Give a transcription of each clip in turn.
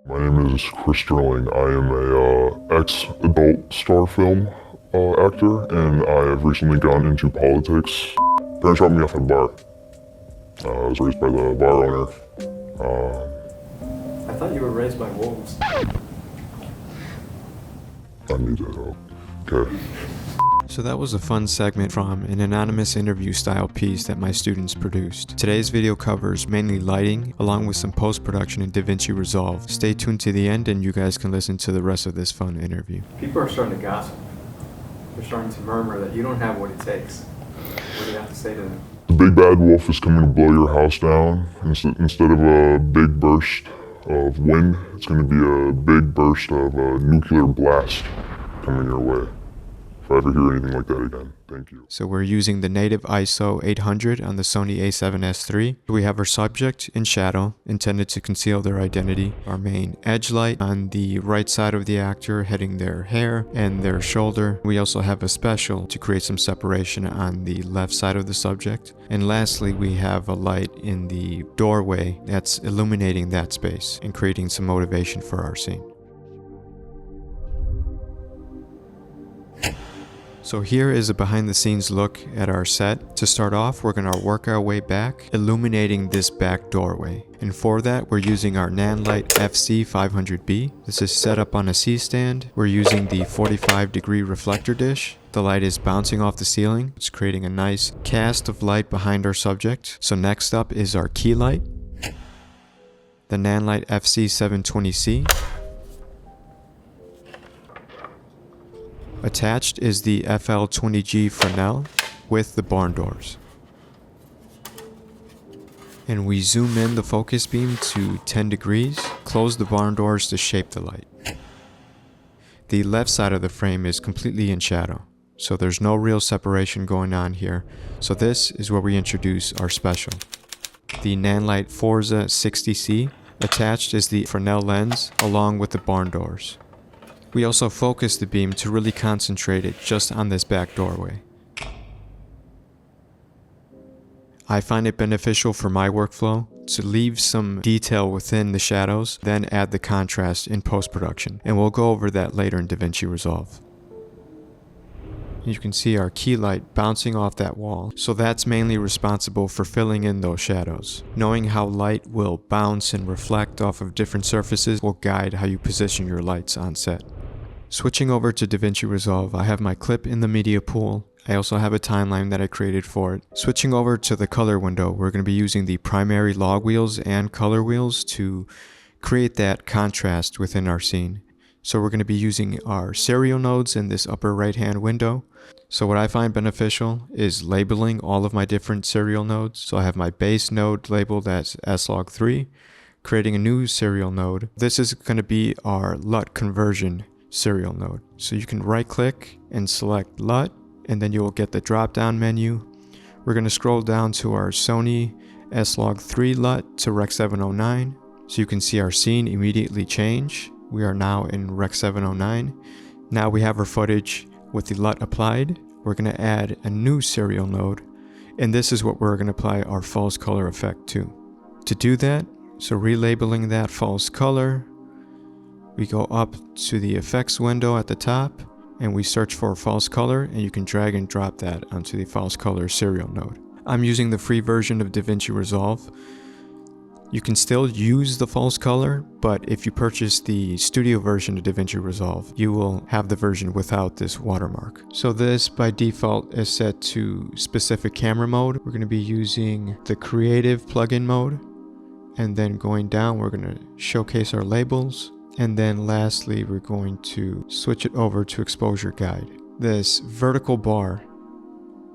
My name is Kris Sterling. I am a ex-adult star film actor, and I have recently gone into politics. Parents dropped me off at a bar. I was raised by the bar owner. I thought you were raised by wolves. I need that help. Okay. So that was a fun segment from an anonymous interview style piece that my students produced. Today's video covers mainly lighting, along with some post-production in DaVinci Resolve. Stay tuned to the end and you guys can listen to the rest of this fun interview. People are starting to gossip. They're starting to murmur that you don't have what it takes. What do you have to say to them? The big bad wolf is coming to blow your house down. Instead of a big burst of wind, it's going to be a big burst of a nuclear blast coming your way. If I ever hear anything like that again, thank you. So we're using the native ISO 800 on the Sony a7S III. We have our subject in shadow, intended to conceal their identity. Our main edge light on the right side of the actor, heading their hair and their shoulder. We also have a special to create some separation on the left side of the subject. And lastly, we have a light in the doorway that's illuminating that space and creating some motivation for our scene. So here is a behind the scenes look at our set. To start off, we're going to work our way back, illuminating this back doorway. And for that, we're using our Nanlite FC500B. This is set up on a C-stand. We're using the 45-degree reflector dish. The light is bouncing off the ceiling. It's creating a nice cast of light behind our subject. So next up is our key light, the Nanlite FC720C. Attached is the FL20G Fresnel with the barn doors. And we zoom in the focus beam to 10 degrees, close the barn doors to shape the light. The left side of the frame is completely in shadow, so there's no real separation going on here. So this is where we introduce our special. The Nanlite Forza 60C. Attached is the Fresnel lens along with the barn doors. We also focus the beam to really concentrate it just on this back doorway. I find it beneficial for my workflow to leave some detail within the shadows, then add the contrast in post-production, and we'll go over that later in DaVinci Resolve. You can see our key light bouncing off that wall, so that's mainly responsible for filling in those shadows. Knowing how light will bounce and reflect off of different surfaces will guide how you position your lights on set. Switching over to DaVinci Resolve, I have my clip in the media pool. I also have a timeline that I created for it. Switching over to the color window, we're going to be using the primary log wheels and color wheels to create that contrast within our scene. So we're going to be using our serial nodes in this upper right hand window. So what I find beneficial is labeling all of my different serial nodes. So I have my base node labeled as slog3, creating a new serial node. This is going to be our LUT conversion serial node. So you can right click and select LUT, and then you will get the drop down menu. We're going to scroll down to our Sony slog3 LUT to Rec 709. So you can see our scene immediately change. We are now in Rec 709. Now we have our footage with the LUT applied. We're going to add a new serial node, and this is what we're going to apply our false color effect to. To do that, so relabeling that false color, we go up to the effects window at the top and we search for false color, and you can drag and drop that onto the false color serial node. I'm using the free version of DaVinci Resolve. You can still use the false color, but if you purchase the studio version of DaVinci Resolve, you will have the version without this watermark. So this by default is set to specific camera mode. We're going to be using the creative plugin mode, and then going down we're going to showcase our labels. And then lastly, we're going to switch it over to exposure guide. This vertical bar,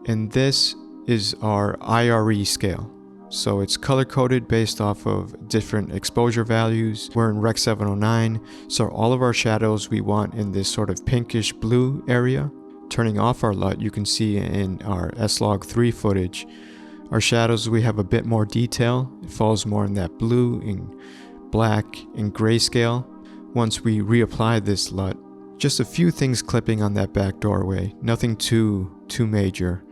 and this is our IRE scale. So it's color coded based off of different exposure values. We're in Rec 709, so all of our shadows we want in this sort of pinkish blue area. Turning off our LUT, you can see in our slog3 footage, our shadows, we have a bit more detail. It falls more in that blue and black and gray scale. Once we reapply this LUT, just a few things clipping on that back doorway, nothing too major,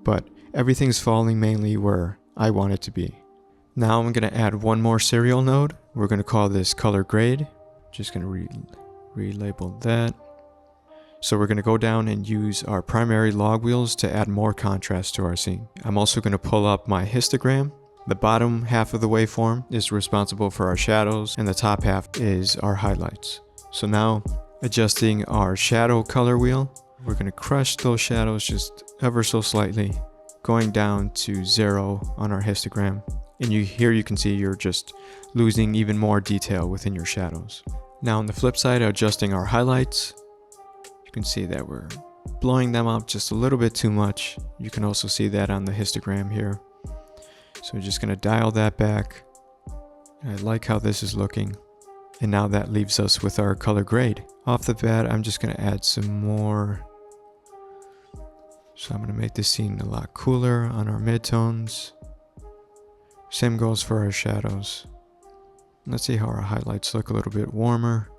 but everything's falling mainly where I want it to be. Now I'm going to add one more serial node We're going to call this color grade. Just going to relabel that. So we're going to go down and use our primary log wheels to add more contrast to our scene. I'm also going to pull up my histogram. The bottom half of the waveform is responsible for our shadows, and the top half is our highlights. So now, adjusting our shadow color wheel, we're going to crush those shadows just ever so slightly, going down to 0 on our histogram. And here you can see you're just losing even more detail within your shadows. Now on the flip side, adjusting our highlights, you can see that we're blowing them up just a little bit too much. You can also see that on the histogram here. So we're just going to dial that back. I like how this is looking. And now that leaves us with our color grade. Off the bat, I'm just going to add some more. So I'm going to make this scene a lot cooler on our midtones. Same goes for our shadows. Let's see how our highlights look a little bit warmer.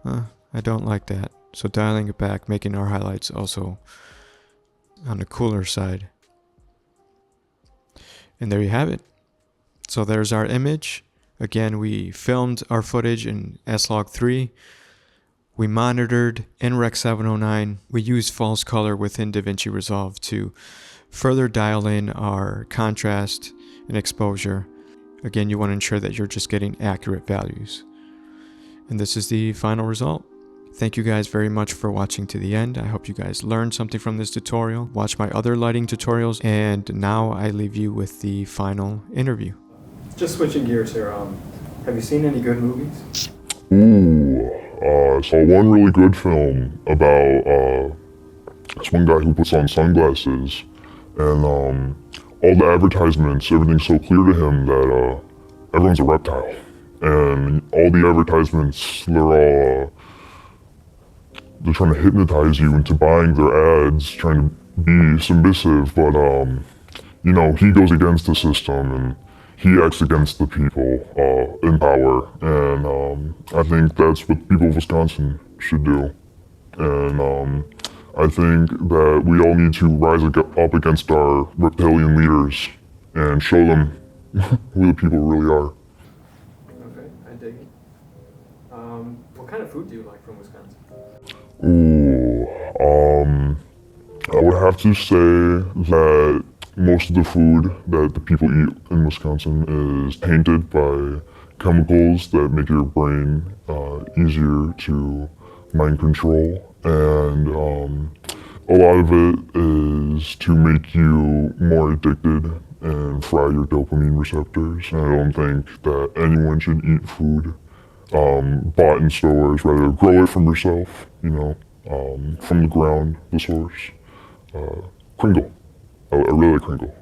I don't like that. So dialing it back, making our highlights also on the cooler side. And there you have it. So there's our image. Again, we filmed our footage in S-Log3. We monitored in Rec 709. We used false color within DaVinci Resolve to further dial in our contrast and exposure. Again, you want to ensure that you're just getting accurate values. And this is the final result. Thank you guys very much for watching to the end. I hope you guys learned something from this tutorial. Watch my other lighting tutorials, and now I leave you with the final interview. Just switching gears here, have you seen any good movies? I saw one really good film about this one guy who puts on sunglasses, and all the advertisements, everything's so clear to him that everyone's a reptile. And all the advertisements, they're trying to hypnotize you into buying their ads, trying to be submissive, but you know, he goes against the system and he acts against the people in power, and I think that's what people of Wisconsin should do. And I think that we all need to rise up against our reptilian leaders and show them who the people really are. Okay, I dig it. What kind of food do you like from Wisconsin? I would have to say that most of the food that the people eat in Wisconsin is tainted by chemicals that make your brain easier to mind control, and a lot of it is to make you more addicted and fry your dopamine receptors. And I don't think that anyone should eat food bought in stores. Rather grow it from yourself, you know, from the ground, the source. Kringle. I really like Kringle.